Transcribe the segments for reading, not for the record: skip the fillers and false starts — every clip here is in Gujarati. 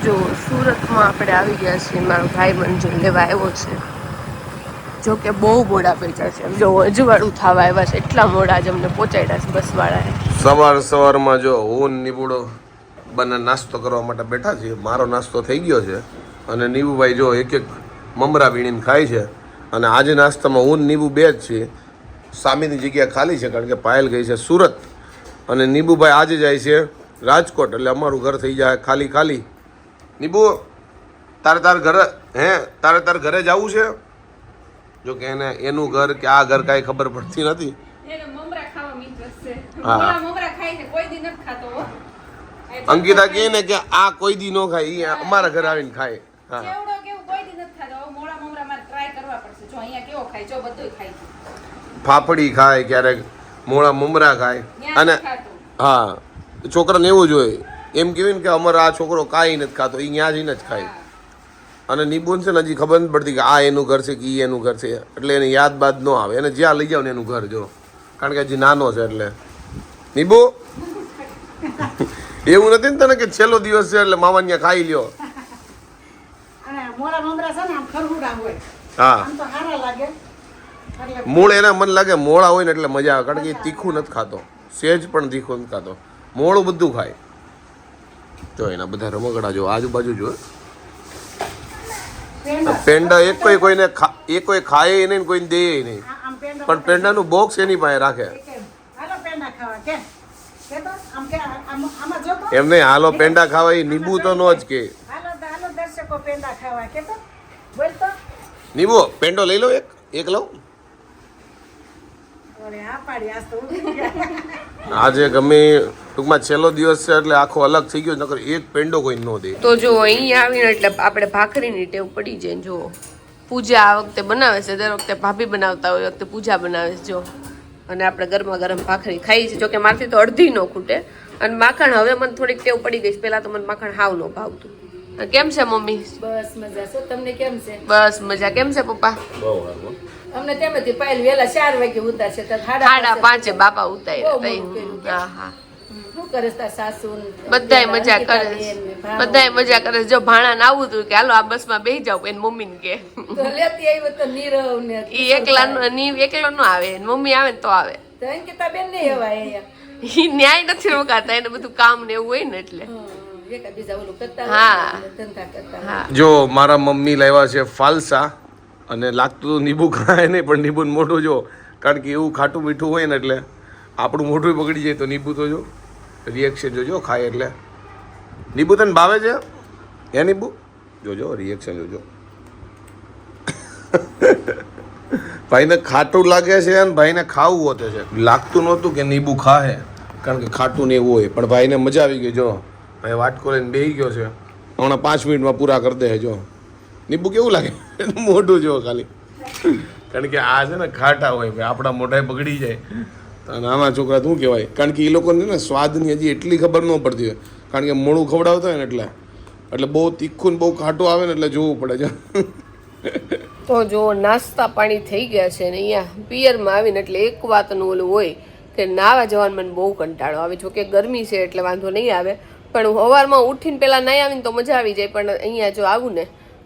જો સુરતમાં આપણે આવી ગયા છીએ, મારો ભાઈ મંજુ લેવા આવ્યો છે. જો કે બહુ મોડા પૈસા છે, જો અજવાળું થવા આવ્યા છે, એટલા મોડા જ અમને પહોંચાડ્યા છે બસવાળાએ. સવારમાં જો હું નીબુડો બંને નાસ્તો કરવા માટે બેઠા છીએ. મારો નાસ્તો થઈ ગયો છે અને નીબુભાઈ જો એક એક મમરા વીણીને ખાય છે. અને આજે નાસ્તામાં હું નીબુ બે જ છીએ. સામેની જગ્યા ખાલી છે કારણ કે પાયલ ગઈ છે સુરત અને નીબુભાઈ આજે જાય છે રાજકોટ, એટલે અમારું ઘર થઈ જાય ખાલી ખાલી. નીબુ તારે ઘરે જવું છે? જો કે એને એનું ઘર કે આ ઘર કાંઈ ખબર પડતી નથી. અંકિતા કહે ને કે આ કોઈ દી નો ખાય, એ અમારા ઘરે આવીને ખાય. ફાફડી ખાય, ક્યારેક મોળા મમરા ખાય. અને હા, છોકરાને એવું જ હોય, એમ કહેવાય ને કે અમારો આ છોકરો કાંઈ નથી ખાતો, એ ત્યાં જઈને જ ખાય. અને નિબુન છે ને હજી ખબર નથી પડતી કે આ એનું ઘર છે કે એ એનું ઘર છે, એટલે એને યાદ બાદ ન આવે. એને જ્યાં લઈ જાવ ને એનું ઘર જો, કારણ કે હજી નાનો છે એટલે. નિબુ એવું નથી ને તને કે છેલ્લો દિવસ છે એટલે મામા ત્યાં ખાઈ લ્યો? હા, મૂળ એના મન લાગે મોળા હોય ને એટલે મજા આવે, કારણ કે એ તીખું નથી ખાતો, સેજ પણ તીખું નથી ખાતો, મોળું બધું ખાય. જો એના બધા રમકડા જો, આજુબાજુ જો. પેંડા એક કોઈ ખાય નહીં, કોઈને દે નહીં, પણ પેંડાનું બોક્સ એની પાસે રાખે. એમ નહીં, હાલો પેંડા ખાવા, એ નીબુ તો નો જ કે. નીબુ પેંડો લઈ લો, એક લઉં. આજે ગમે ટૂંકમાં છેલ્લો દિવસ છે એટલે આખો અલગ થઈ ગયો, નકર એક પેંડો કોઈ ન દે. તો જો અહીંયા આવીને એટલે આપણે ભાખરીની ટેવ પડી જાય. જો પૂજા આ વખતે બનાવે છે, દર વખતે ભાભી બનાવતા હોય, વખતે પૂજા બનાવે છે. જો અને આપણે ગરમા ગરમ ભાખરી ખાઈ છે. જોકે મારથી તો અડધી ન ખૂટે. અને માખણ હવે મને થોડીક ટેવ પડી ગઈ છે, પહેલા તો મને માખણ હાવ ન ભાવતું. કેમ છે મમ્મી? બસ મજા. શું તમને કેમ છે? બસ મજા. કેમ છે પપ્પા? બહુ સારું. અમને તેમાંથી પાયલ વેલા 4 વાગે ઉતારશે તો 5:30 બાપા ઉતાર્યા. હા હા, શું કરે તાર સાસુ? બધાય મજા કરે. જો ભાણા ને આવું હતું કે હાલો આ બસમાં બેસી જાવ, એની મમ્મી ને કે તો લેતી આવ્યો તો નીરવ ને ઈ એકલો નો આવે, મમ્મી આવે ને તો આવે. તો અંકિતા બેન નહીં હવાય અહીંયા, ઈ ન્યાય નથી રોકાતા, એને બધું કામ ને એવું હોય ને એટલે. બીજા ઓલું કરતા ધંધા કરતા. જો મારા મમ્મી લાવ્યા છે ફાલસા, અને લાગતું તો નીબુ ખાય નહીં, પણ નીબુ મોઢું જો, કારણ કે એવું ખાટું મીઠું હોય ને એટલે આપણું મોઢું બગડી જાય. તો નીબુ તો જો રિએક્શન જોજો ખાય એટલે. નીબુ તને ભાવે છે હે નીબુ? જોજો રિએક્શન જોજો. ભાઈને ખાટું લાગે છે અને ભાઈને ખાવું હોતે છે. લાગતું નહોતું કે નીબુ ખાહે, કારણ કે ખાટું ને એવું હોય, પણ ભાઈને મજા આવી ગઈ. જો ભાઈ વાટકો લઈને બેસી ગયો છે, હમણાં 5 મિનિટમાં પૂરા કરી દે. જો નીબુ કેવું લાગે, મોઢું જો ખાલી, કારણ કે આ છે ને ખાટા હોય, ભાઈ આપણા મોઢાએ બગડી જાય. અને આમાં છોકરા શું કહેવાય, કારણ કે એ લોકોને ને સ્વાદની હજી એટલી ખબર ન પડતી હોય, કારણ કે મોડું ખવડાવતા હોય ને એટલે બહુ તીખું ને બહુ ખાટું આવે ને એટલે જોવું પડે છે. તો જો નાસ્તા પાણી થઈ ગયા છે ને અહીંયા પિયરમાં આવીને એટલે એક વાતનું ઓલું હોય કે નાવા જવાનું મને બહુ કંટાળો આવે. જો કે ગરમી છે એટલે વાંધો નહીં આવે, પણ સવારમાં ઉઠીને પહેલાં નહીં આવીને તો મજા આવી જાય. પણ અહીંયા જો આવું ને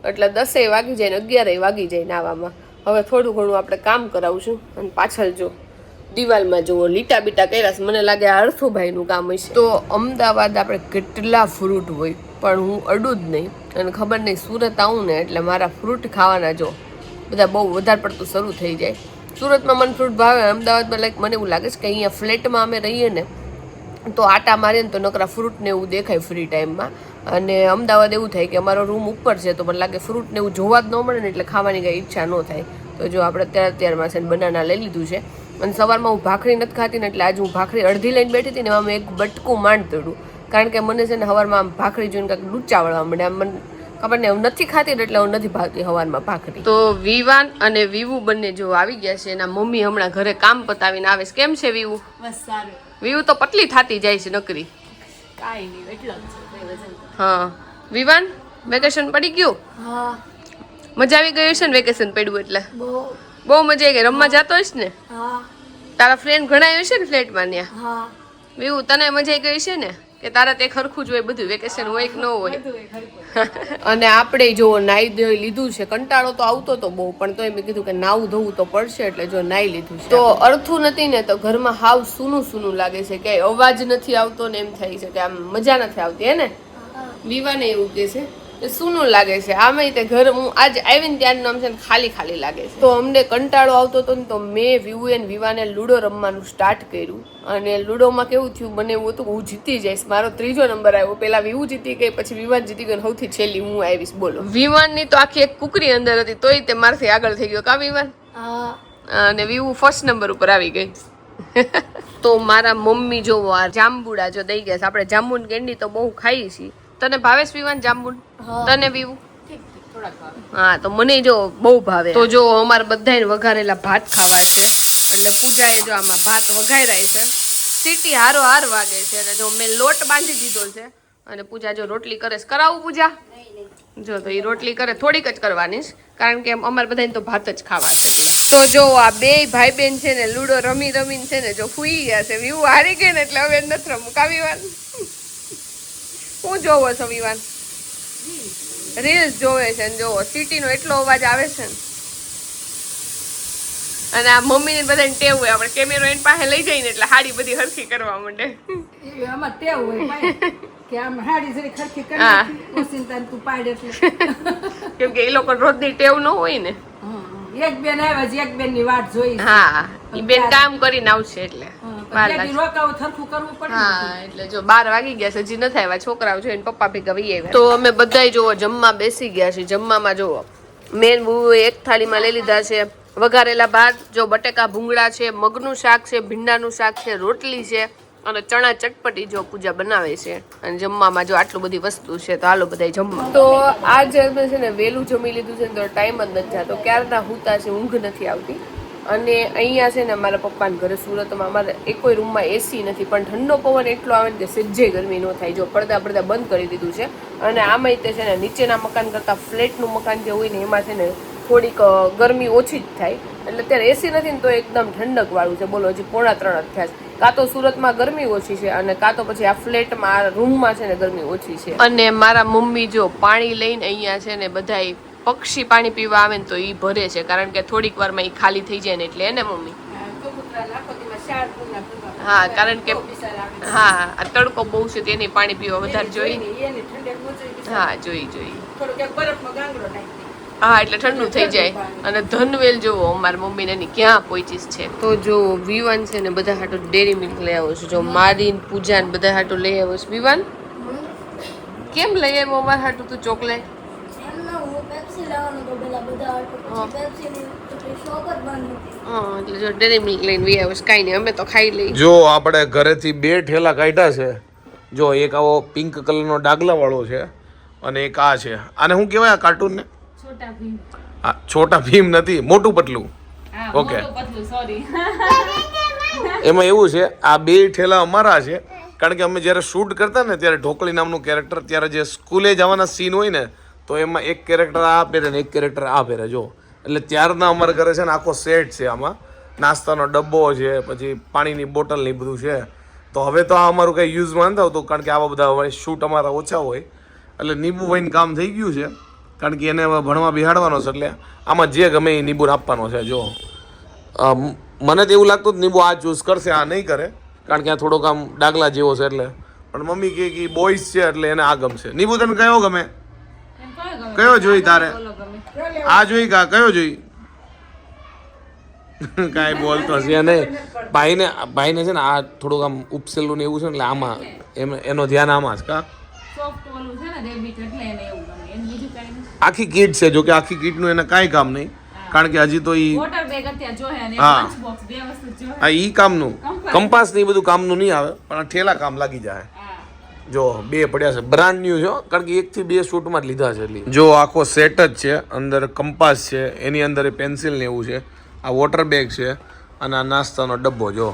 એટલે 10 વાગી જાય ને 11 વાગી જાય નાવામાં. હવે થોડું ઘણું આપણે કામ કરાવશું. અને પાછળ જો દિવાલમાં જુઓ લીટા બીટા કર્યા છે, મને લાગે આ હર્ષુભાઈનું કામ હશે. તો અમદાવાદ આપણે કેટલા ફ્રૂટ હોય, પણ હું અડું જ નહીં. અને ખબર નહીં, સુરત આવું ને એટલે મારા ફ્રૂટ ખાવાના જો બધા બહુ વધારે પડતું શરૂ થઈ જાય. સુરતમાં મને ફ્રૂટ ભાવે, અમદાવાદમાં લાઈક મને એવું લાગે છે કે અહીંયા ફ્લેટમાં અમે રહીએ ને તો આટા મારીએ ને તો નકરા ફ્રૂટ ને એવું દેખાય ફ્રી ટાઈમમાં. અને અમદાવાદ એવું થાય કે અમારો રૂમ ઉપર છે તો મને લાગે ફ્રૂટ ને એવું જોવા જ ન મળે ને એટલે ખાવાની કંઈ ઈચ્છા ન થાય. તો જો આપણે અત્યારમાં છે ને બનાના લઈ લીધું છે. અને સવારમાં હું ભાખરી નથી ખાતી ને એટલે આજે હું ભાખરી અડધી લઈને બેઠી હતી ને એમાં મેં એક બટકું માંડ તોડ્યું, કારણ કે મને છે ને સવારમાં આમ ભાખરી જોઈને કાંઈક લૂચા વળવા મળે. આમ મને ખબર ને, હું નથી ખાતી એટલે હું નથી ભાવતી સવારમાં ભાખરી. તો વિવાન અને વિવુ બંને જો આવી ગયા છે. એના મમ્મી હમણાં ઘરે કામ પતાવીને આવે છે. કેમ છે વિવુ? બસ સારું. વિવુ તો પતલી થતી જાય છે નકરી. કાઈ નહીં, એટલો જ છે. હા વિવાન, વેકેશન પડી ગયું? હા, મજા આવી ગઈ છે ને વેકેશન પડ્યું એટલે? બહુ મજા આવી ગઈ. રમવા જતો હોઈશ ને? હા. તારા ફ્રેન્ડ ઘણા આવ્યો છે ને ફ્લેટમાં ત્યાં? હા. વિવુ તને મજા આવી ગઈ છે ને? કે તારા તે ખરખું જ હોય બધું, વેકેશન હોય કે ન હોય. બધું એ ખરું. અને આપણે જો નાઈ ધોઈ લીધું છે, કંટાળો તો આવતો તો બહુ, પણ તોય મેં કીધું કે નાવું ધોવું તો પડશે, એટલે જો નાઈ લીધું છે. તો અડથું નથી ને તો ઘરમાં હાવ સૂનું સૂનું લાગે છે, કે અવાજ નથી આવતો ને એમ થાય છે કે આમ મજા નથી આવતી, હે ને? વિવાને એવું કે છે કે સૂનું લાગે છે. આમાંય તે ઘર હું આજ આવીને ત્યારનું આમ છે ને ખાલી ખાલી લાગે છે. તો અમને કંટાળો આવતો હતો ને તો મેં વિવાને લૂડો રમવાનું સ્ટાર્ટ કર્યું. અને લૂડોમાં કેવું થયું, મને એવું હતું કે હું જીતી જઈશ, મારો 3જો નંબર આવ્યો. પેલા વિવુ જીતી ગઈ, પછી વિવાન જીતી ગઈ, સૌથી છેલ્લી હું આવીશ. બોલો, વિવાનની તો આખી એક કુકરી અંદર હતી, તોય તે મારથી આગળ થઈ ગયો કા વિવાન? અને વિવુ ફર્સ્ટ નંબર ઉપર આવી ગઈ. તો મારા મમ્મી જો આ જાંબુડા જો દઈ ગયા છે. આપણે જાંબુન કેન્ડી તો બહુ ખાઈએ છીએ. તને ભાવેશ વિવાન જાંબુન? તને વિવુ? હા, તો મને જો બહુ ભાવે. તો જો અમારે બધાને વઘારેલા ભાત ખાવા છે, એટલે પૂજાએ જો આમાં ભાત વઘાર્યા છે. સીટી હારો હાર વાગે છે, અને જો મેં લોટ બાંધી દીધો છે, અને પૂજા જો રોટલી કરે છે. કરાવું પૂજા? જો તો એ રોટલી કરે, થોડીક જ કરવાની છે, કારણ કે અમારે બધાને તો ભાત જ ખાવા છે. એટલે તો જો આ બે ભાઈ બેન છે ને લૂડો રમી રમીને છે ને જો ફૂઈ ગયા છે. વિવુ હારી ગઈ ને એટલે હવે નથી રમવું કા વિવાન? હું જોવો છો વિવાન? રીલ્સ જોવે છે ને જોવો સિટીનો એટલો અવાજ આવે છે ને. અને આ મમ્મીને બધાને ટેવ હોય, આપણે કેમેરો એની પાસે લઈ જઈને એટલે હાડી બધી હરખી કરવા માંડે. એ આમાં ટેવ હોય ભાઈ કે આમ હાડી જરી ખરખી કરી નાખી, ઓસિંતા તું પાડ એટલે. કેમ કે એ લોકો રોજની ટેવ ન હોય ને. એક બેન આવ્યા છે, એક બેન ની વાટ જોઈ. હા, ઈ બેન કામ કરીને આવશે એટલે વાર લાગશે. રોકાવું થરખું કરવું પડે. હા, એટલે જો 12 વાગી ગયા છે, હજી નથી આવ્યા છોકરાઓ. જોઈને પપ્પા ભેગા વહી આવ્યા. તો અમે બધાય જોવો જમવા બેસી ગયા છીએ. જમવામાં જોવો મેન બુએ એક થાળીમાં લઈ લીધા છે વઘારેલા ભાત, જો બટેકા ભૂંગળા છે, મગનું શાક છે, ભીંડાનું શાક છે, રોટલી છે, અને ચણા ચટપટી જો પૂજા બનાવે છે. અને જમવામાં જો આટલું બધી વસ્તુ છે, તો હાલો બધાય જમવા. તો આજે અમે છે ને વહેલું જમી લીધું છે, તો ટાઈમ જ નથી જતો. ક્યારના હુતા છે, ઊંઘ નથી આવતી. અને અહીંયા છે ને મારા પપ્પાના ઘરે સુરતમાં અમારે એકોય રૂમમાં એસી નથી, પણ ઠંડો પવન એટલો આવે ને કે સજ્જે ગરમી ન થાય. જો પડદા બંધ કરી દીધું છે. અને આમાંય તે છે ને નીચેના મકાન કરતાં ફ્લેટનું મકાન જે હોય ને એમાં છે ને થોડીક ગરમી ઓછી જ થાય. એટલે અત્યારે એસી નથી ને તો એકદમ ઠંડક વાળું છે. બોલો, હજી 2:45 જ થયા છે. કાં તો સુરતમાં ગરમી ઓછી છે, અને કાં તો પછી આ ફ્લેટમાં આ રૂમમાં છે ને ગરમી ઓછી છે. અને મારા મમ્મી જો પાણી લઈને અહીંયા છે ને બધાય પક્ષી પાણી પીવા આવે ને તો ઈ ભરે છે, કારણ કે થોડીક વારમાં ઈ ખાલી થઈ જાય ને એટલે. એને મમ્મી? હા, કારણ કે હા આ તડકો બહુ છે તેની પાણી પીવા વધારે જોઈ. હા, જોઈ હા, એટલે ઠંડુ થઈ જાય. અને ધનવેલ જોવો અમારી મમ્મીને એની ક્યાં પહોંચીશ છે. તો જો વિવાન છે ને બધા હાટું ડેરી મિલ્ક લઈ આવ્યો છે. જો મારી પૂજા ને બધા હાટું લઈ આવ્યો છે. વિવાન કેમ લઈ આવ્યો અમારા હાટું તું ચોકલેટ? એટલે જો ડેરી મિલ્ક લઈને વી આવ્યો. કાંઈ નહીં, અમે તો ખાઈ લઈ. જો આપણે ઘરેથી 2 ઠેલા કાઢ્યા છે. જો એક આવો પિંક કલરનો ડાગલા વાળો છે, અને એક આ છે. આને શું કહેવાય આ કાર્ટૂન ને? હા, છોટા ભીમ નથી, મોટું પતલું. ઓકે, એમાં એવું છે આ 2 ઠેલા અમારા છે, કારણ કે અમે જ્યારે શૂટ કરતા ને ત્યારે ઢોકળી નામનું કેરેક્ટર, ત્યારે જે સ્કૂલે જવાના સીન હોય ને તો એમાં એક કેરેક્ટર આ પહેરે ને એક કેરેક્ટર આ પહેરે. જો એટલે ત્યારના અમારા ઘરે છે ને આખો સેટ છે. આમાં નાસ્તાનો ડબ્બો છે, પછી પાણીની બોટલ ને બધું છે. તો હવે તો આ અમારું કંઈ યુઝમાં નથી આવતું, કારણ કે આવા બધા શૂટ અમારા ઓછા હોય. એટલે નીબુભાઈને કામ થઈ ગયું છે, કારણ કે એને હવે ભણવા બિહાડવાનો છે. એટલે આમાં જે ગમે એ નીબુને આપવાનો છે. જો મને તો એવું લાગતું જ નીબુ આ ચૂઝ કરશે, આ નહીં કરે, કારણ કે આ થોડોક આમ ડાગલા જેવો છે. એટલે પણ મમ્મી કહે કે બોಯ್સ છે એટલે એને આ ગમશે. નીબુ તને કયો ગમે? કયો જોઈ તારે? આ જોઈ કા કયો જોઈ? કાંઈ બોલતો છે નહીં. ભાઈને છે ને આ થોડુંક આમ ઉપસેલું ને એવું છે ને, એટલે આમાં એનો ધ્યાન આમાં જ કા આખી કીટ છે. જો કે આખી કીટનું એને કાંઈ કામ નહીં, કારણ કે હજી તો હા ઈ કામનું કંપાસ ને બધું કામનું નહીં આવે, પણ ઠેલા કામ લાગી જાય. જો 2 પડ્યા છે, બ્રાન્ડ ન્યુ છે, કારણ કે 1 થી 2 શૂટમાં જ લીધા છે. એટલે જો આખો સેટ જ છે. અંદર કંપાસ છે, એની અંદર પેન્સિલ ને એવું છે. આ વોટર બેગ છે, અને આ નાસ્તાનો ડબ્બો. જો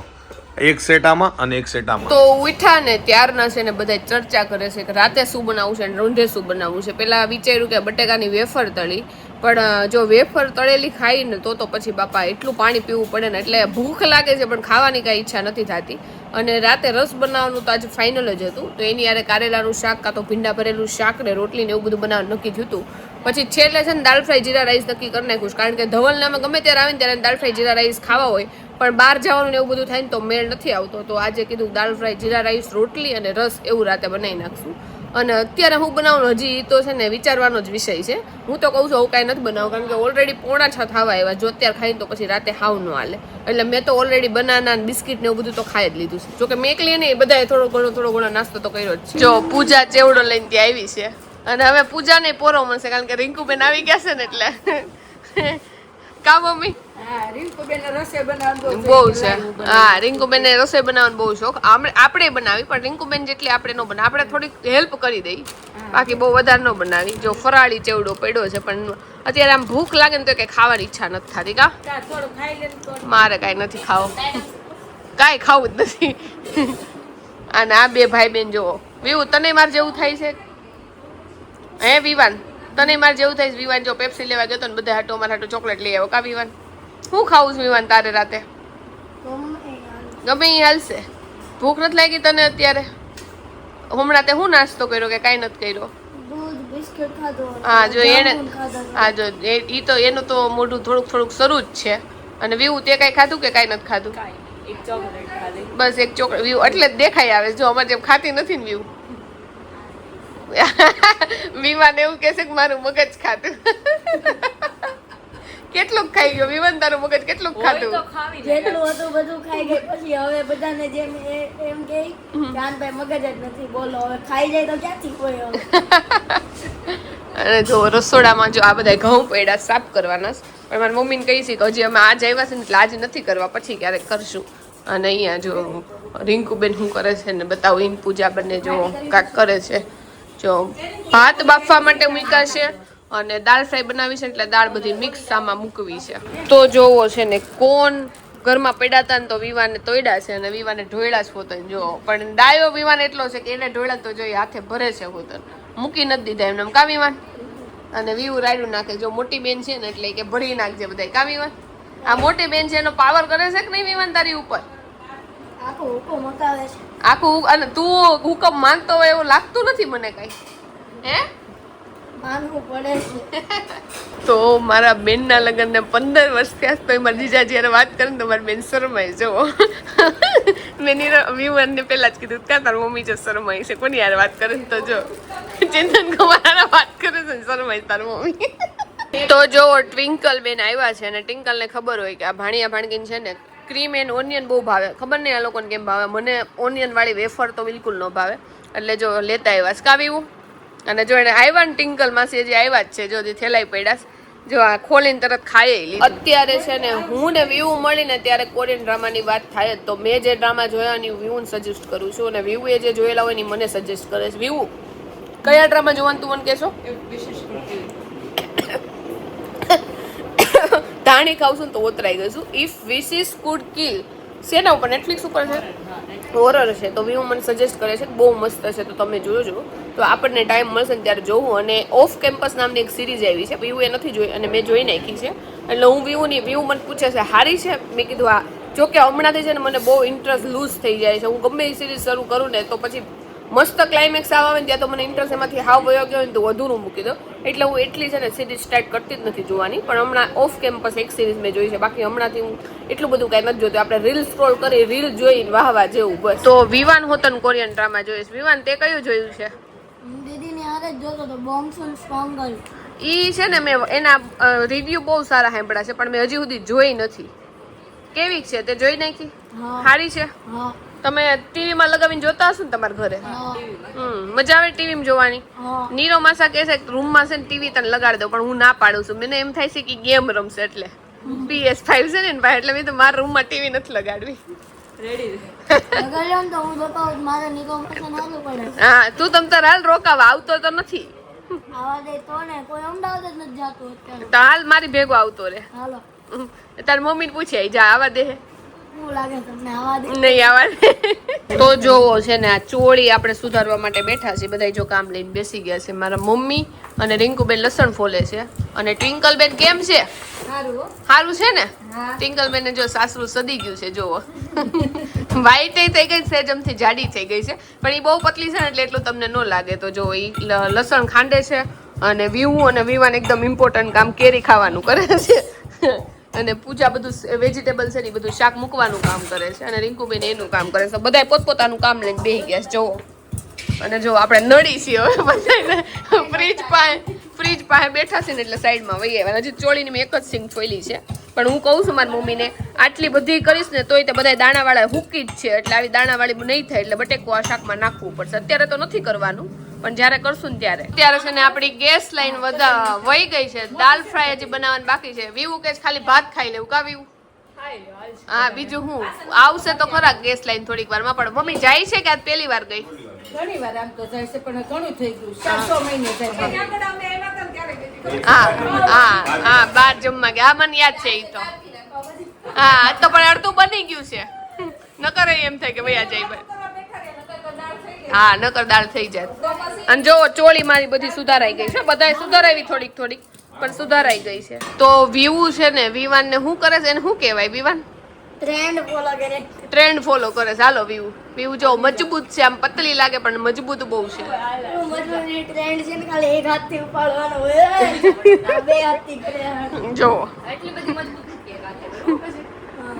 એક સેટ આમાં અને એક સેટ આમાં. તો ઉઠ્યા ને ત્યારના છે ને બધા ચર્ચા કરે છે કે રાતે શું બનાવવું છે અને રોંઢે શું બનાવવું છે. પેલા વિચાર્યું કે બટેકાની વેફર તળી, પણ જો વેફર તળેલી ખાઈ ને તો પછી બાપા એટલું પાણી પીવું પડે ને એટલે ભૂખ લાગે છે પણ ખાવાની કાંઈ ઈચ્છા નથી થતી. અને રાતે રસ બનાવવાનું તો આજે ફાઇનલ જ હતું, તો એની યારે કારેલાનું શાક કાં તો ભીંડા ભરેલું શાક ને રોટલી ને એવું બધું બનાવવાનું નક્કી થયું હતું. પછી છેલ્લે છે ને દાળ ફ્રાય જીરા રાઈસ નક્કી કરી નાખ્યું, કારણ કે ધવલને અમે ગમે ત્યારે આવીને ત્યારે દાળ ફ્રાય જીરા રાઈસ ખાવા હોય, પણ બહાર જવાનું ને એવું બધું થાય ને તો મેળ નથી આવતો. તો આજે કીધું દાળ ફ્રાય જીરા રાઈસ રોટલી અને રસ એવું રાતે બનાવી નાખશું. અને અત્યારે હું બનાવું હજી તો છે ને વિચારવાનો જ વિષય છે. હું તો કહું છું આવું કાંઈ નથી બનાવું, કારણ કે ઓલરેડી 5:45 થવા આવ્યા, જો અત્યારે ખાઈને તો પછી રાતે હાવ ન હાલે. એટલે મેં તો ઓલરેડી બનાના બિસ્કિટ ને એવું બધું તો ખાઈ જ લીધું છે. જોકે મેં એકલી નહીં, બધાએ થોડો ઘણો નાસ્તો તો કર્યો જ છે. જો પૂજા ચેવડો લઈને ત્યાં આવી છે, અને હવે પૂજા ને પોરો મળશે, કારણ કે રિંકુબેન આવી ગયા છે ને એટલે કા મમ્મી હા, રિંકુબેનને રસોઈ બનાવવાનું બહુ છે. હા, રિંકુબેન રસોઈ બનાવવાનો બહુ શોખ. આપણે બનાવી, પણ રિંકુબેન જેટલી આપણે ન બનાવી, આપણે થોડીક હેલ્પ કરી દઈ, બાકી બહુ વધારે ન બનાવી. જો ફરાળી ચેવડો પડ્યો છે, પણ અત્યારે આમ ભૂખ લાગે ને તો કઈ ખાવાની ઈચ્છા નથી થતી. કા થોડું ખાઈ લે તો મારે કાંઈ નથી ખાવું, કાંઈ ખાવું જ નથી. અને આ બે ભાઈ બેન જોવો, વિવું તને માર જેવું થાય છે હે વિવાન? તને માર જેવું થાય છે વિવાન? જો પેપ્સી લેવા ગયો તો ને બધા હાટો મારા હાટો ચોકલેટ લઈ આવ્યો. કા વિવાન? હું ખાવું છું વિવાન તારે રાતે? ગમે એ હાલશે. ભૂખ નથી લાગી તને અત્યારે? હમણાં તે હું નાસ્તો કર્યો કે કાંઈ નથી કર્યો? હા જો એને, હા જો ઈ તો એનું તો મોઢું થોડુંક શરૂ જ છે. અને વિવું તે કાંઈ ખાધું કે કાંઈ નથી ખાધું? બસ એક ચોકલેટ. વિવું એટલે જ દેખાઈ આવે, જો અમારે જેમ ખાતી નથી ને વિવું. વિવાન એવું કે છે કે મારું મગજ ખાતું. કેટલું ખાઈ ગયો વિવાન? તારું મગજ કેટલું ખાતું? જેટલું હતું બધું ખાઈ ગઈ. પછી હવે બધાને જેમ એમ કે જાનભાઈ મગજ જ નથી, બોલો હવે ખાઈ જાય તો ક્યાંથી કોઈ હવે. અને જો રસોડામાં જો આ બધા ઘઉં પડ્યા સાફ કરવાના, પણ મારી મમ્મીને કહી છે કે હજી અમે આજ આવ્યા છે ને એટલે આજે નથી કરવા, પછી ક્યારેક કરશું. અને અહીંયા જો રિંકુબેન શું કરે છે ને બતાવું. ઈન પૂજા બંને જો કાંક કરે છે. જો ભાત બાફવા માટે મૂક્યા છે અને દાળ ફ્રાય બનાવી છે, એટલે દાળ બધી મિક્સ આમાં મૂકવી છે. તો જોવો છે ને કોણ ઘરમાં પડ્યા હતા ને તો વિવાને તોડ્યા છે અને વિવાને ઢોળ્યા જ પોતાને. જો પણ ડાયો વિવાન એટલો છે કે એને ઢોળ્યા તો જોઈએ હાથે ભરે છે પોતાને, મૂકી નથી દીધા એમને. કા વિવાન? અને વિવું રાયડું નાખે. જો મોટી બેન છે ને એટલે કે ભરી નાખજે બધા. કા વિવાન? આ મોટી બેન છે એનો પાવર કરે છે કે નહીં વિવાન તારી ઉપર? આખું હુકમ મકાવે છે આખું. અને તું હુકમ માનતો હોય એવું લાગતું નથી મને કઈ. હે? માનવું પડે છે. તો મારા બેનના લગ્નને 15 વર્ષ થયા, તો મારા જીજા જ્યારે વાત કરે ને તો મારી બેન શરમાઈ. જુઓ મેં વિવાનને પહેલા જ કીધું ક્યાં તારી મમ્મી જો શરમાઈ છે. કોની યાર વાત કરે તો જો ચેતન કુમાર વાત કરે છે ને શરમાઈ તારી મમ્મી. તો જો ટ્વિંકલ બેન આવ્યા છે અને ટ્વિંકલને ખબર હોય કે આ ભાણિયા ભાણકીને છે ને ક્રીમ એન્ડ ઓનિયન બહુ ભાવે. ખબર નહીં આ લોકોને કેમ ભાવે, મને ઓનિયન વાળી વેફર તો બિલકુલ ન ભાવે. એટલે જો લેતા આવ્યા છે કાવ્યું. અને જો એને આવ્યા ને ટિંકલ માસી હજી આવ્યા જ છે, જો હજી થેલાઈ પડ્યા. જો આ ખોલીને તરત ખાઈ લીધું. અત્યારે છે ને હું ને વ્યૂ મળીને ત્યારે કોરિયન ડ્રામાની વાત થાય તો મેં જે ડ્રામા જોયા એની વ્યૂને સજેસ્ટ કરું છું, અને વ્યૂએ જે જોયેલા હોય એની મને સજેસ્ટ કરે છે. વ્યૂ કયા ડ્રામા જોવાનું તું મને કહેશો? ધાણી ખાવશું ને તો ઓતરાઈ ગયું. ઇફ વિશિસ કુડ કિલ શેના ઉપર? નેટફ્લિક્સ ઉપર છે, હોરર છે. તો વ્યૂ મને સજેસ્ટ કરે છે, બહુ મસ્ત છે, તો તમે જોજો. તો આપણને ટાઈમ મળશે ને ત્યારે જોવું. અને ઓફ કેમ્પસ નામની એક સિરીઝ આવી છે, વ્યૂએ નથી જોઈ અને મેં જોઈ નાખી છે. એટલે હું વ્યૂ મને પૂછે છે હારી છે? મેં કીધું હા. જોકે હમણાંથી છે ને મને બહુ ઇન્ટરેસ્ટ લૂઝ થઈ જાય છે. હું ગમે એ સિરીઝ શરૂ કરું ને તો પછી મસ્ત ક્લાઇમેક્સ આવે ને ત્યાં તો મને ઇન્ટરેસ્ટ એમાંથી હાવ વયો ગયો ને તો વધુનું મૂકી દો. એટલે હું એટલી છે ને સિરીઝ સ્ટાર્ટ કરતી જ નથી જોવાની. પણ હમણાં ઓફ કેમ્પસ એક સિરીઝ મેં જોઈ છે, બાકી હમણાંથી હું એટલું બધું કાંઈ નથી જોતું. આપણે રીલ સ્ક્રોલ કરી, રીલ જોઈને વાહવા જેવું બસ. તો વિવાન હોતન કોરિયન ડ્રામા જોઈશ. વિવાન તે કયું જોયું છે? દીદીની હારે જ જોતો તો બોમ્બ્સ એન્ડ સ્ટ્રોંગર. ઈ છે ને મેં એના રિવ્યુ બહુ સારા સાંભળ્યા છે, પણ મેં હજી સુધી જોઈ નથી. કેવી છે તે જોઈ નાખી? સારી છે? હા તમે ટીવીમાં લગાવીને જોતા હશો ને તમારા ઘરે? હા મજા આવે ટીવીમાં જોવાની? હા નીરો માસા કહે છે રૂમમાં છે ને ટીવી તને લગાડી દો, પણ હું ના પાડું છું. મને એમ થાય છે કે ગેમ રમશે એટલે PS5 છે ને ભાઈ, એટલે મેં તો મારા રૂમમાં ટીવી નથી લગાડવી. લગાડ્યો ને તો હું બતાવું મારે નીકળો મસન આવવું પડે. હા તું તમ તાર હાલ રોકાવા આવતો તો નથી. આવા દે તો ને કોઈ અમદાવાદ જ નથી જાતું અત્યારે. તો હાલ મારી ભેગો આવતો રે. હાલો તારી મમ્મીને પૂછે જા આવા દે. એવું લાગે તમને આવા દે નહીં આવા તો જોવો છે ને આ ચોળી આપણે સુધારવા માટે બેઠા છીએ બધા જો કામ લઈને બેસી ગયા છે મારા મમ્મી અને રિંકુબેન લસણ ફોલે છે અને ટ્વિંકલબેન કેમ છે સારું છે ને ટ્વિંકલબેન ને જો સાસરું સદી ગયું છે જોવો વ્હાઈટ થઈ ગઈ છે જમથી જાડી થઈ ગઈ છે પણ એ બહુ પતલી છે ને એટલે એટલું તમને ન લાગે તો જો એ લસણ ખાંડે છે અને વીવું અને વીવાન એકદમ ઇમ્પોર્ટન્ટ કામ કેરી ખાવાનું કરે છે અને પૂજા બધું વેજીટેબલ છે ને બધું શાક મૂકવાનું કામ કરે છે અને રિંકુબેન એનું કામ કરે છે બધા પોતપોતાનું કામ લઈને બેસી ગયા છે જોવો અને જો આપણે નડી છીએ હવે બધાને ફ્રીજ પાસે બેઠા છે ને એટલે સાઈડમાં વહી આવ્યા હજી ચોળીની મેં એક જ સિંગ છોલી છે પણ હું કહું છું મારી મમ્મીને આટલી બધી કરીશ ને તોય તે બધા દાણાવાળા હુકી જ છે એટલે આવી દાણાવાળી નહીં થાય એટલે બટેકું આ શાકમાં નાખવું પડશે અત્યારે તો નથી કરવાનું પણ જ્યારે કરશું ને ત્યારે છે ને આપણી ગેસ લાઈન વહી ગઈ છે દાલ ફ્રાય હજી બનાવવાનું બાકી છે વીવું કે ખાલી ભાત ખાઈ લેવું કા વીવું હા બીજું હું આવશે તો ખરા ગેસ લાઈન થોડીક વારમાં પણ મમ્મી જાય છે કે આજ પહેલી વાર ગઈ ઘણી વાર આમ તો જાય છે પણ ઘણું થઈ ગયું 400 મહિને જાય હા બાર જમવા ગયા મને યાદ છે ઈ તો હા તો પણ અડધું બની ગયું છે નકર એમ થાય કે ભૈયા જાય ભાઈ હા નકર દાળ થઈ જાય અને જો ચોળી મારી બધી સુધારાઈ ગઈ છે બધાય સુધારાવી થોડીક પણ સુધારાઈ ગઈ છે તો વીવું છે ને વિવાન ને શું કરે છે એને શું કહેવાય વિવાન ટ્રેન્ડ ફોલો કરે છે હાલો વીવું જો મજબૂત છે આમ પતલી લાગે પણ મજબૂત બહુ છે ટ્રેન્ડ છે ને ખાલી એક હાથથી ઉપાડવાનો હોય બે હાથથી કરે જો એટલી બધી મજબૂત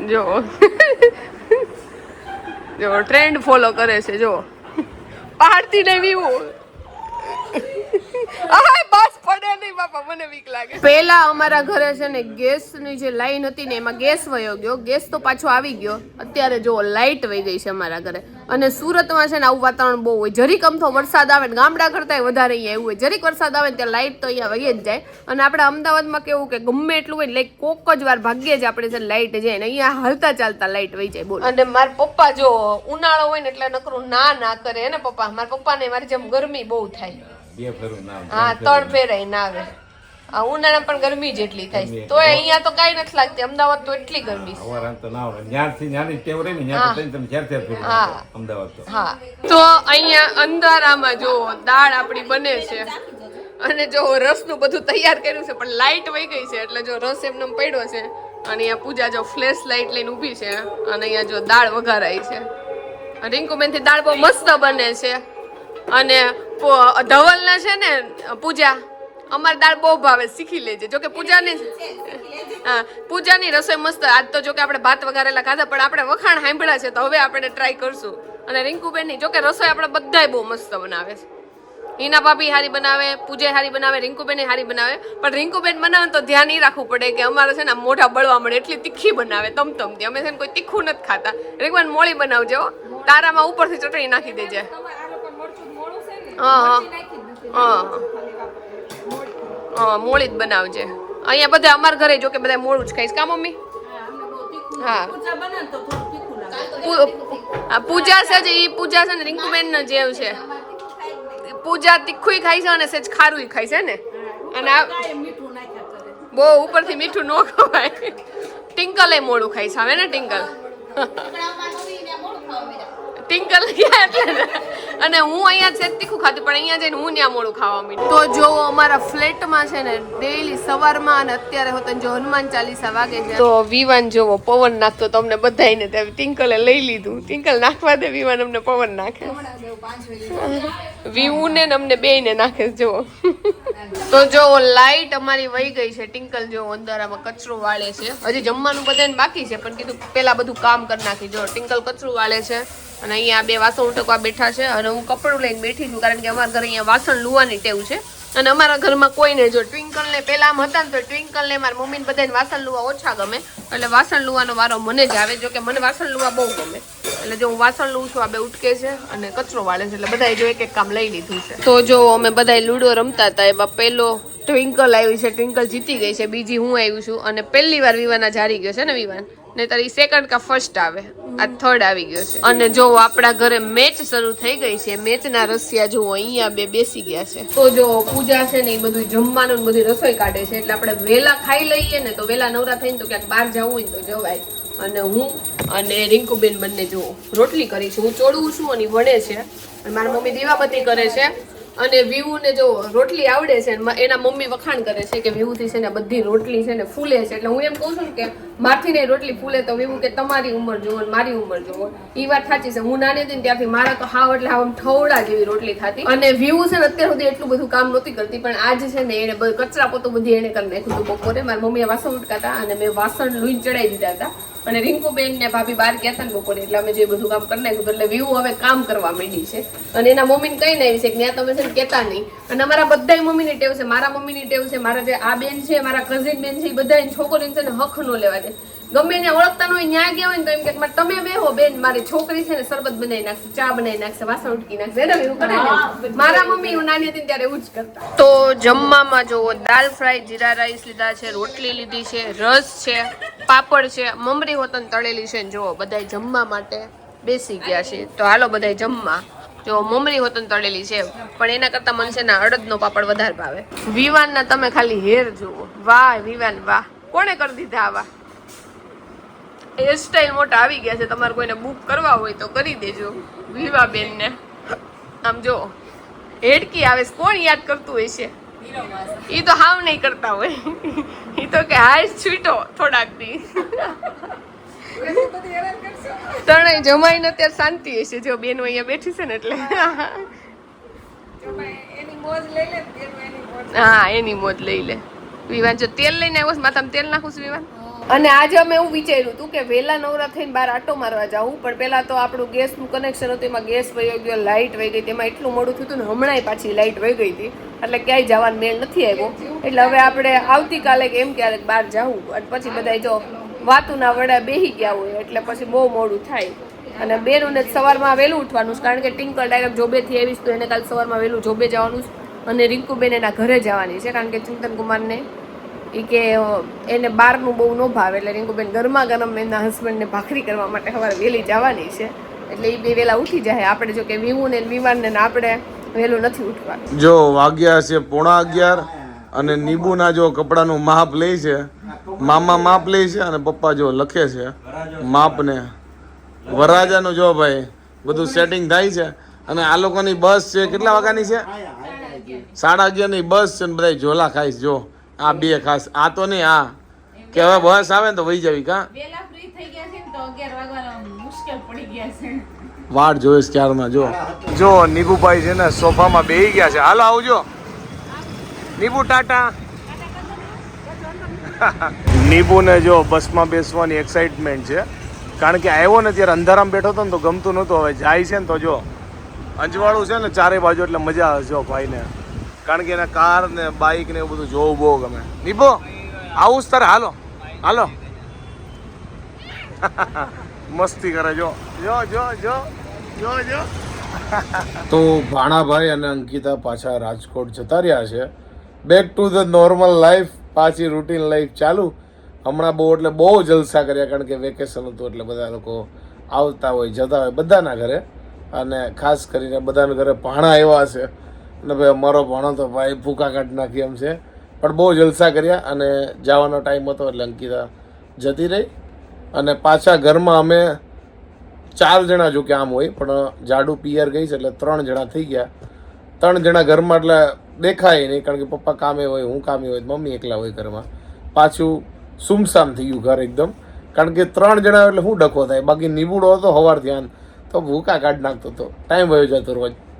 જો જો ટ્રેન્ડ ફોલો કરે છે જો પાડતી નહીં વીવું બસ પડે નહીં બાપા મને બીક લાગે પહેલા અમારા ઘરે છે ને ગેસની જે લાઈન હતી ને એમાં ગેસ વયો ગયો ગેસ તો પાછો આવી ગયો અત્યારે જો લાઈટ વહી ગઈ છે અમારા ઘરે અને સુરતમાં છે ને આવું વાતાવરણ બહુ હોય જરીક અમથો વરસાદ આવે ને ગામડા કરતાં વધારે અહીંયા એવું હોય જરીક વરસાદ આવે ને ત્યાં લાઈટ તો અહીંયા વહી જ જાય અને આપણે અમદાવાદમાં કેવું કે ગમે એટલું હોય લાઈક કોક જ વાર ભાગ્યે જ આપણે છે લાઈટ જાય ને અહીંયા હાલતા ચાલતા લાઈટ વહી જાય બોલ અને મારા પપ્પા જો ઉનાળો હોય ને એટલે નકરું ના કરે ને પપ્પા મારા પપ્પાને મારી જેમ ગરમી બહુ થાય હા 3 ફેરાય ના આવે ઉનાળા પણ ગરમી જેટલી થાય તો અહીંયા તો કઈ નથી લાગતી અમદાવાદ તો એટલી ગરમી હા તો અહીંયા અંધારામાં જો દાળ આપણી બને છે અને જો રસનું બધું તૈયાર કર્યું છે પણ લાઈટ વહી ગઈ છે એટલે જો રસ એમને પડ્યો છે અને અહીંયા પૂજા જો ફ્લેશ લાઈટ લઈને ઊભી છે અને અહીંયા જો દાળ વઘારાઈ છે રિંકુબેન થી દાળ બહુ મસ્ત બને છે અને ધવલને છે ને પૂજા અમારી દાળ બહુ ભાવે શીખી લેજે જોકે પૂજાની રસોઈ મસ્ત આજ તો જોકે આપણે ભાત વઘારેલા ખાધા પણ આપણે વખાણ સાંભળ્યા છે તો હવે આપણે ટ્રાય કરશું અને રિંકુબેનની જોકે રસોઈ આપણે બધાય બહુ મસ્ત બનાવે છે હિના ભાભી હારી બનાવે પૂજા હારી બનાવે રિંકુબેન હારી બનાવે પણ રિંકુબેન બનાવે તો ધ્યાન એ રાખવું પડે કે અમારે છે ને મોઢા બળવા મળે એટલી તીખી બનાવે તમતમતી અમે છે ને કોઈ તીખું નથી ખાતા રિંકુબેન મોળી બનાવજો તારામાં ઉપરથી ચટણી નાખી દેજે મોળી જ બનાવજે અહીંયા બધા અમારા ઘરે જો કે બધા મોળું જ ખાઈશ કા મમ્મી હા પૂજા છે એ પૂજા છે ને રિંકુબેન જેવું છે પૂજા તીખું ખાય છે અને સેજ ખારું ખાય છે ને અને આ બહુ ઉપરથી મીઠું ન ખવાય ટિંકલ એ મોળું ખાય છે હવે ને ટિંકલ અને હું અહીંયા છે તીખું ખાતી પણ અહીંયા જઈને હું ત્યાં મોડું ખાવા માંડી તો જો અમારા ફ્લેટમાં છે ને ડેઈલી સવારમાં અને અત્યારે હોતા જો હનુમાન ચાલીસા વાગે છે તો વિવાન જોવો પવન નાખતો તો અમને બધાને ટિંકલે લઈ લીધું ટિંકલ નાખવા દે વિવાન અમને પવન નાખે વિવું ને અમને બેયને નાખે જો તો જો લાઈટ અમારી વહી ગઈ છે ટિંકલ જો અંધારામાં કચરો વાળે છે હજી જમવાનું બધાને બાકી છે પણ કીધું પેલા બધું કામ કરી નાખી જો ટિંકલ કચરું વાળે છે અને અહીંયા બે વાસણ ઉટકવા બેઠા છે અને હું કપડું લઈને બેઠી છું કારણ કે અમારા ઘરે અહીંયા વાસણ લુવાની ટેવ છે અને અમારા ઘરમાં કોઈને જો ટ્વિંકલને પહેલા આમ હતા ને તો ટ્વિંકલને મારા મમ્મીને બધાને વાસણ લુવા ઓછા ગમે એટલે વાસણ લુવાનો વારો મને જ આવે જો કે મને વાસણ લુવા બહુ ગમે એટલે જો હું વાસણ લઉં છું આ બે ઉટકે છે અને કચરો વાળે છે એટલે બધાએ જો એક એક કામ લઈ લીધું છે તો જો અમે બધાએ લૂડો રમતા હતા એમાં પહેલો ટ્વિંકલ આવી છે ટ્વિંકલ જીતી ગઈ છે બીજી હું આવી છું અને પહેલી વાર વિવાન જ હારી ગયો છે ને વિવાન ને તારી સેકન્ડ કા ફર્સ્ટ આવે આ થર્ડ આવી ગયો છે અને જો આપણા ઘરે મેચ શરૂ થઈ ગઈ છે મેચના રસિયા જો અહીંયા બે બેસી ગયા છે તો જો પૂજા છે ને એ બધું જમવાનું ને બધી રસોઈ કાઢે છે એટલે આપણે વેલા ખાઈ લઈએ ને તો વેલા નવરા થઈને તો ક્યાંક બહાર જવું હોય તો જવાય અને હું અને રિંકુબેન બંને જો રોટલી કરી છે. હું ચોડવું છું અને ઈ વણે છે અને મારા મમ્મી દીવાબત્તી કરે છે અને વિવુને જો રોટલી આવડે છે અને એના મમ્મી વખાણ કરે છે કે વિવુથી છે ને બધી રોટલી છે ને ફૂલે છે. એટલે હું એમ કહું છું કે મારથી ને રોટલી ફૂલે તો વિવુ કે તમારી ઉંમર જુઓ ને મારી ઉંમર જુઓ. એ વાત સાચી છે. હું નાની હતી ને ત્યારથી મારા તો હાવ એટલે હાવ ઠવડા જેવી રોટલી થતી. અને વિવુ છે ને અત્યાર સુધી એટલું બધું કામ નહોતી કરતી પણ આજ છે ને એને કચરા પોતું બધી એને કરી નાખ્યું હતું બપોરે. મારી મમ્મીએ વાસણ ઉટકાતા અને મેં વાસણ લૂઈને ચડાવી દીધા હતા અને રિંકુબેન ને ભાભી બહાર ગયા હતા ને બપોરે એટલે અમે જે બધું કામ કરી નાખ્યું. એટલે વિવુ હવે કામ કરવા માંડી છે અને એના મમ્મીને કઈ ના આવી છે કે ત્યાં તમે છે ને કહેતા નહીં. અને અમારા બધા મમ્મીની ટેવ છે, મારા મમ્મીની ટેવ છે, મારા જે આ બેન છે, મારા કઝિન બેન છે, એ બધા છોકરીને છે ને હક ન લેવા દે. ગમે એને ઓળખતા ન હોય ન્યા ગયા હોય ને તો એમ કે તમે બેહો બેન, મારી છોકરી છે ને શરબત બનાવી નાખશે, ચા બનાવી નાખશે, વાસણ ઉટકી નાખશે. એને એવું કરે ને મારા મમ્મી હું નાની હતી ત્યારે એવું જ કરતા. તો જમવામાં જો દાલ ફ્રાય, જીરા રાઈસ લીધા છે, રોટલી લીધી છે, રસ છે, પાપડ છે, મમરી હોતન તળેલી છે. જો બધાય જમવા માટે બેસી ગયા છે. તો હાલો બધાય જમવા. જો મમરી હોતન તળેલી છે પણ એના કરતા મને છે ને અડદનો પાપડ વધારે ભાવે. વિવાનના તમે ખાલી હેર જુઓ. વાહ વિવાન વાહ, કોણે કરી દીધા આવા? હેરસ્ટાઈલ મોટા આવી ગયા છે. તમારે કોઈને બુક કરવા હોય તો કરી દેજો વિવાબેન ને. આમ જો હેડકી આવે છે, કોણ યાદ કરતું હોય છે? ઈ તો હાવ નહીં કરતા હોય. ઈ તો કે હાય છૂટો થોડાક દી. ત્રણેય જમાઈને અત્યારે શાંતિ હશે. જો બેનો અહીંયા બેઠી છે ને એટલે હા એની મોજ લઈ લે. વિવાન જો તેલ લઈને આવ્યો છે, માથામાં તેલ નાખું છું વિવાન. અને આજે અમે એવું વિચાર્યું હતું કે વહેલા નવરા થઈને બહાર આટો મારવા જાવું, પણ પેલા તો આપણું ગેસનું કનેક્શન હતું, એમાં ગેસ વહી ગયો, લાઇટ વહી ગઈ, તેમાં એટલું મોડું થયું હતું ને હમણાંય પાછી લાઇટ વહી ગઈ હતી એટલે ક્યાંય જવાનો મેળ નથી આવ્યો. એટલે હવે આપણે આવતીકાલે કે એમ ક્યારેક બહાર જાવું અને પછી બધા જો વાતુના વડા બેહી ગયા હોય એટલે પછી બહુ મોડું થાય. અને બેનુને સવારમાં વહેલું ઉઠવાનું છે કારણ કે ટિંકલ ડાયરેક્ટ જોબેથી આવીશ તો એને કાલે સવારમાં વહેલું જોબે જવાનું છે અને રિંકુબેન એના ઘરે જવાની છે કારણ કે ચિંતન કુમારને એ કે એને બહારનું બહુ ન ભાવે એટલે રિંકુબેન ગરમા ગરમ એના હસબન્ડને ભાખરી કરવા માટે સવારે વહેલી જવાની છે એટલે એ બે વહેલા ઉઠી જાય. આપણે જો કે વિવુને વિવાનને આપણે વહેલું નથી ઉઠવાનું. જો વાગ્યા છે 11:30 અને નીબુના જો કપડાનું માપ લે છે, મામા માપ લે છે અને પપ્પા જો લખે છે માપને. વરરાજાનું જો ભાઈ બધું સેટિંગ થાય છે અને આ લોકોની બસ છે કેટલા વાગ્યાની છે? 11:30 ની બસ છે ને બધા ઝોલા ખાઈશ. જો આ બે ખાસ, આ તો નહીં, આ કે હવે બસ આવે ને તો વહી જાવી. કા વાટ જોઈશ ક્યારમાં. જો નીબુભાઈ છે ને સોફામાં બેહી ગયા છે. હાલો આવજો નીબુ, ટાટા. નીબુને જો બસમાં બેસવાની એક્સાઇટમેન્ટ છે કારણ કે આવ્યો ને ત્યારે અંધારામાં બેઠો હતો ને તો ગમતું નહોતું. હવે જાય છે ને તો જો અંજવાળું છે ને ચારે બાજુ એટલે મજા આવે જો ભાઈને, કારણ કે એને કાર ને બાઇક ને એવું બધું જોવું બહુ ગમે. નીબો આવું જ તારે. હાલો હાલો મસ્તી કરે. જો જો જો જો જો જો. તો ભાણાભાઈ અને અંકિતા પાછા રાજકોટ જતા રહ્યા છે. Back to the normal life, પાછી રૂટીન લાઈફ ચાલુ. હમણાં એટલે બહુ જલસા કર્યા કારણ કે વેકેશન હતું એટલે બધા લોકો આવતા હોય જતા હોય બધાના ઘરે અને ખાસ કરીને બધાના ઘરે ભાણા એવા છે અને ભાઈ અમારો ભાણો તો ભાઈ ભૂકા કાઢી નાખી એમ છે. પણ બહુ જલસા કર્યા અને જવાનો ટાઈમ હતો એટલે અંકિતા જતી રહી અને પાછા ઘરમાં અમે 4 જણા જો કે આમ હોય પણ જાડુ પિયર ગઈ છે એટલે 3 જણા થઈ ગયા. 3 જણા ઘરમાં એટલે દેખાય નહીં કારણ કે પપ્પા કામે હોય, હું કામે હોય, મમ્મી એકલા હોય ઘરમાં. પાછું સુમસામ થઈ ગયું ઘર એકદમ કારણ કે 3 જણા એટલે શું ડખો થાય. બાકી નીબુડો હતો સવાર ધ્યાન તો ભૂકા કાઢી નાખતો હતો, ટાઈમ વયો જતો રોજ.